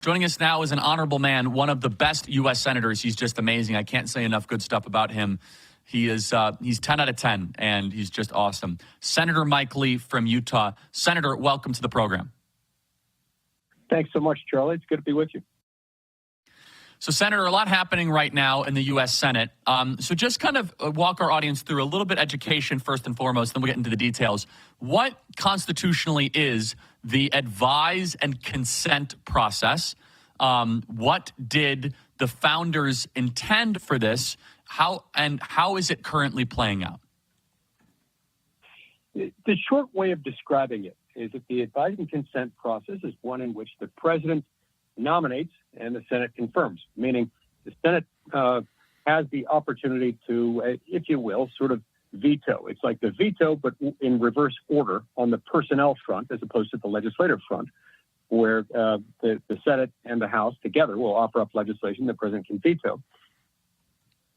Joining us now is an honorable man, one of the best U.S. senators. He's just amazing. I can't say enough good stuff about him. He's 10 out of 10, and he's just awesome. Senator Mike Lee from Utah. Senator, welcome to the program. Thanks so much, Charlie. It's good to be with you. So, Senator, a lot happening right now in the U.S. Senate. So just kind of walk our audience through a little bit education first and foremost, then we'll get into the details. What constitutionally is the advise and consent process? What did the founders intend for this? How is it currently playing out? The short way of describing it is that the advise and consent process is one in which the president nominates and the Senate confirms, meaning the Senate has the opportunity to, if you will, sort of veto. It's like the veto, but in reverse order on the personnel front as opposed to the legislative front, where the Senate and the House together will offer up legislation the president can veto.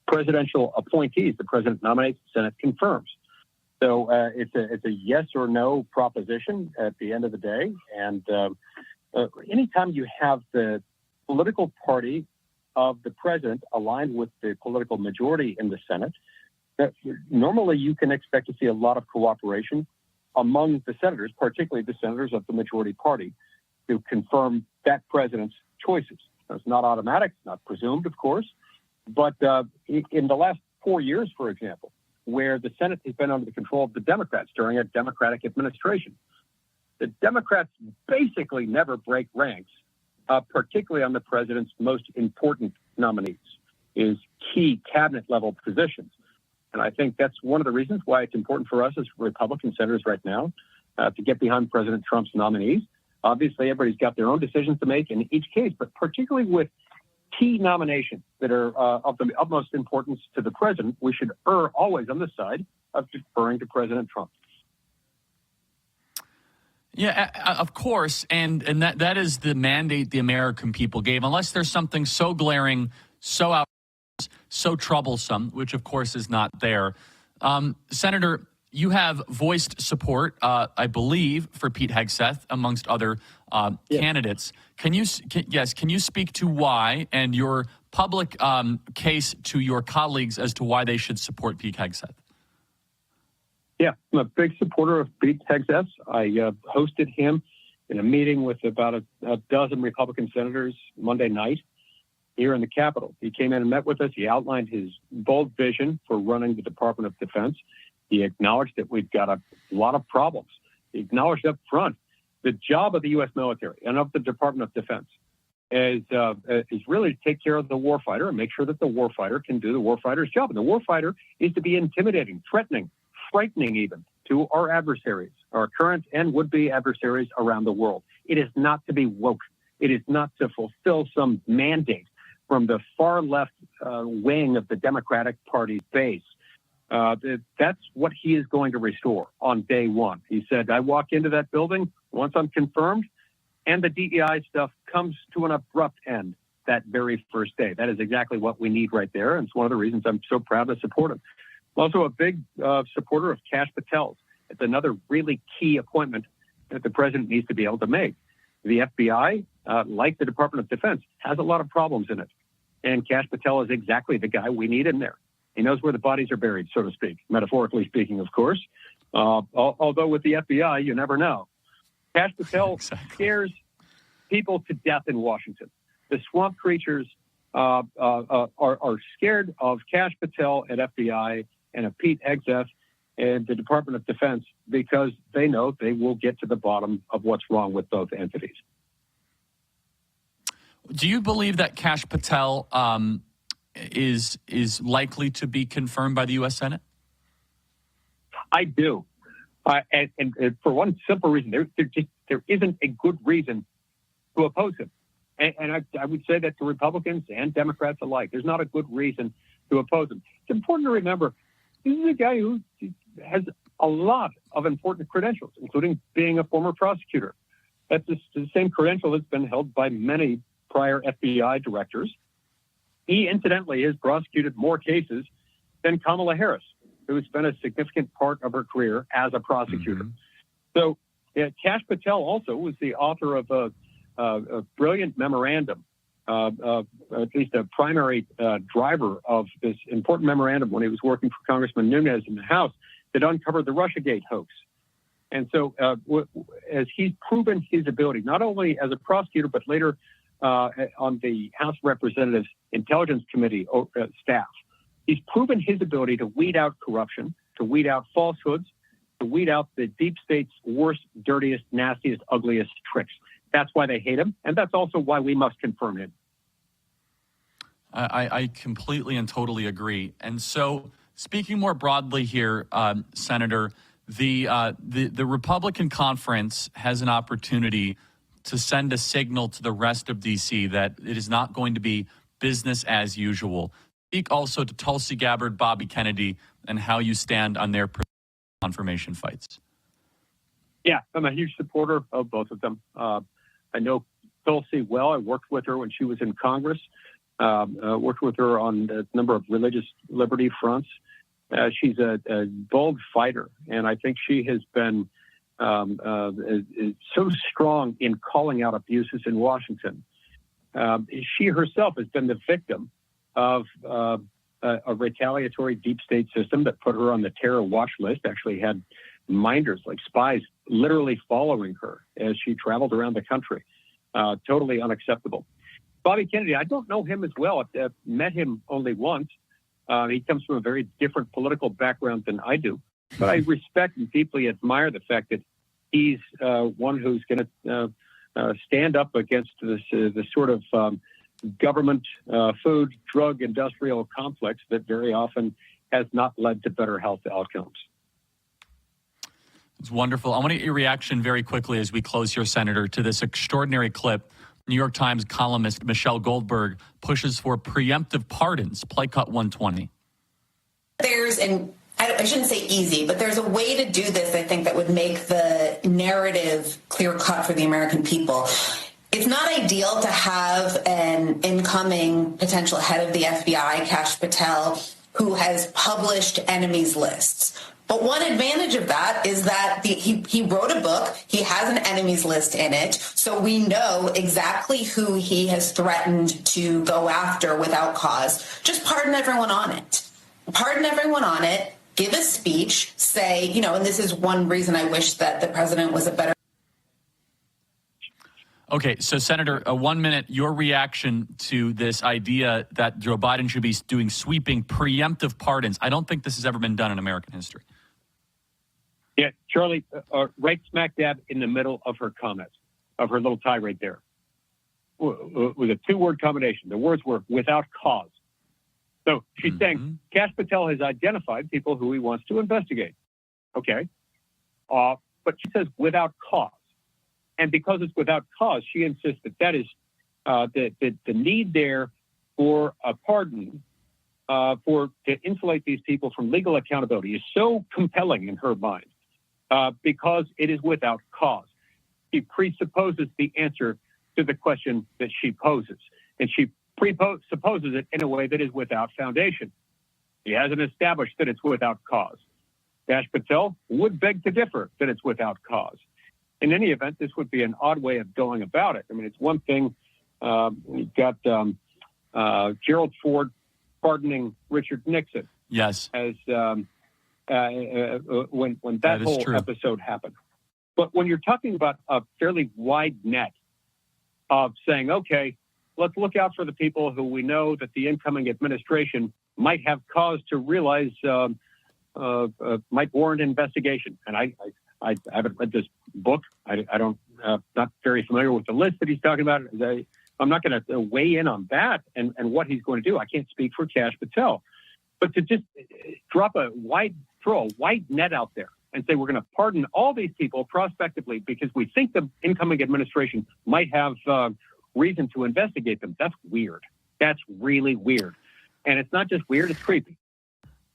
Presidential appointees, the president nominates, the Senate confirms. So it's a yes or no proposition at the end of the day. And anytime you have the political party of the president aligned with the political majority in the Senate, normally you can expect to see a lot of cooperation among the senators, particularly the senators of the majority party, to confirm that president's choices. Now, it's not automatic, it's not presumed, of course, but in the last 4 years, for example, where the Senate has been under the control of the Democrats during a Democratic administration, the Democrats basically never break ranks, particularly on the president's most important nominees, is key cabinet level positions. And I think that's one of the reasons why it's important for us as Republican senators right now to get behind President Trump's nominees. Obviously, everybody's got their own decisions to make in each case, but particularly with key nominations that are of the utmost importance to the president, we should err always on the side of deferring to President Trump. Yeah, of course, and that is the mandate the American people gave. Unless there's something so glaring, so outrageous, so troublesome, which of course is not there. Senator, you have voiced support, I believe, for Pete Hegseth amongst other candidates. Can you speak to why and your public case to your colleagues as to why they should support Pete Hegseth? Yeah, I'm a big supporter of Pete Hegseth. I hosted him in a meeting with about a dozen Republican senators Monday night here in the Capitol. He came in and met with us. He outlined his bold vision for running the Department of Defense. He acknowledged that we've got a lot of problems. He acknowledged up front the job of the U.S. military and of the Department of Defense is really to take care of the warfighter and make sure that the warfighter can do the warfighter's job. And the warfighter is to be intimidating, threatening, frightening even to our adversaries, our current and would-be adversaries around the world. It is not to be woke. It is not to fulfill some mandate from the far left wing of the Democratic Party's base. That's what he is going to restore on day one. He said, I walk into that building once I'm confirmed, and the DEI stuff comes to an abrupt end that very first day. That is exactly what we need right there, and it's one of the reasons I'm so proud to support him. I'm also a big supporter of Kash Patel's. It's another really key appointment that the president needs to be able to make. The FBI, like the Department of Defense, has a lot of problems in it, and Kash Patel is exactly the guy we need in there. He knows where the bodies are buried, so to speak, metaphorically speaking, of course. Although with the FBI, you never know. Kash Patel scares people to death in Washington. The swamp creatures are scared of Kash Patel at FBI and of Pete Hegseth and the Department of Defense because they know they will get to the bottom of what's wrong with both entities. Do you believe that Kash Patel is likely to be confirmed by the U.S. Senate? I do. And for one simple reason, there isn't a good reason to oppose him. And I would say that to Republicans and Democrats alike, there's not a good reason to oppose him. It's important to remember, this is a guy who has a lot of important credentials, including being a former prosecutor. That's the same credential that's been held by many prior FBI directors. He, incidentally, has prosecuted more cases than Kamala Harris, who has spent a significant part of her career as a prosecutor. So Kash Patel also was the author of a brilliant memorandum, at least a primary driver of this important memorandum when he was working for Congressman Nunes in the House that uncovered the Russiagate hoax. And so as he's proven his ability, not only as a prosecutor, but later on the House of Representatives Intelligence Committee staff, he's proven his ability to weed out corruption, to weed out falsehoods, to weed out the deep state's worst, dirtiest, nastiest, ugliest tricks. That's why they hate him, and that's also why we must confirm him. I completely and totally agree. And so, speaking more broadly here, Senator, the Republican conference has an opportunity to send a signal to the rest of D.C. that it is not going to be business as usual. Speak also to Tulsi Gabbard, Bobby Kennedy, and how you stand on their confirmation fights. Yeah, I'm a huge supporter of both of them. I know Tulsi well. I worked with her when she was in Congress. Worked with her on a number of religious liberty fronts. She's a bold fighter, and I think she has been so strong in calling out abuses in Washington. She herself has been the victim of a retaliatory deep state system that put her on the terror watch list, actually had minders like spies literally following her as she traveled around the country. Totally unacceptable. Bobby Kennedy, I don't know him as well. I've met him only once. He comes from a very different political background than I do. But I respect and deeply admire the fact that he's one who's going to stand up against this sort of government, food, drug, industrial complex that very often has not led to better health outcomes. It's wonderful. I want to get your reaction very quickly as we close here, Senator, to this extraordinary clip. New York Times columnist Michelle Goldberg pushes for preemptive pardons, play cut 120. I shouldn't say easy, but there's a way to do this, I think, that would make the narrative clear-cut for the American people. It's not ideal to have an incoming potential head of the FBI, Kash Patel, who has published enemies lists. But one advantage of that is that he wrote a book. He has an enemies list in it. So we know exactly who he has threatened to go after without cause. Just pardon everyone on it. Pardon everyone on it. Give a speech. Say, and this is one reason I wish that the president was a better. Okay, so Senator, 1 minute, your reaction to this idea that Joe Biden should be doing sweeping preemptive pardons. I don't think this has ever been done in American history. Yeah, Charlie, right smack dab in the middle of her comments, of her little tirade there, with a two-word combination. The words were without cause. So she's saying Kash Patel has identified people who he wants to investigate. Okay. But she says without cause. And because it's without cause, she insists that is the need there for a pardon to insulate these people from legal accountability is so compelling in her mind because it is without cause. She presupposes the answer to the question that she poses, and she presupposes it in a way that is without foundation. He hasn't established that it's without cause. Kash Patel would beg to differ that it's without cause. In any event, this would be an odd way of going about it. I mean, it's one thing. You've got Gerald Ford pardoning Richard Nixon. Yes. As when that whole episode happened. But when you're talking about a fairly wide net of saying, okay, let's look out for the people who we know that the incoming administration might have cause to realize might warrant investigation. And I haven't read this book. I don't, not very familiar with the list that he's talking about. I'm not going to weigh in on that and what he's going to do. I can't speak for Kash Patel. But to just throw a wide net out there and say we're going to pardon all these people prospectively because we think the incoming administration might have reason to investigate them, that's weird. That's really weird. And it's not just weird, it's creepy.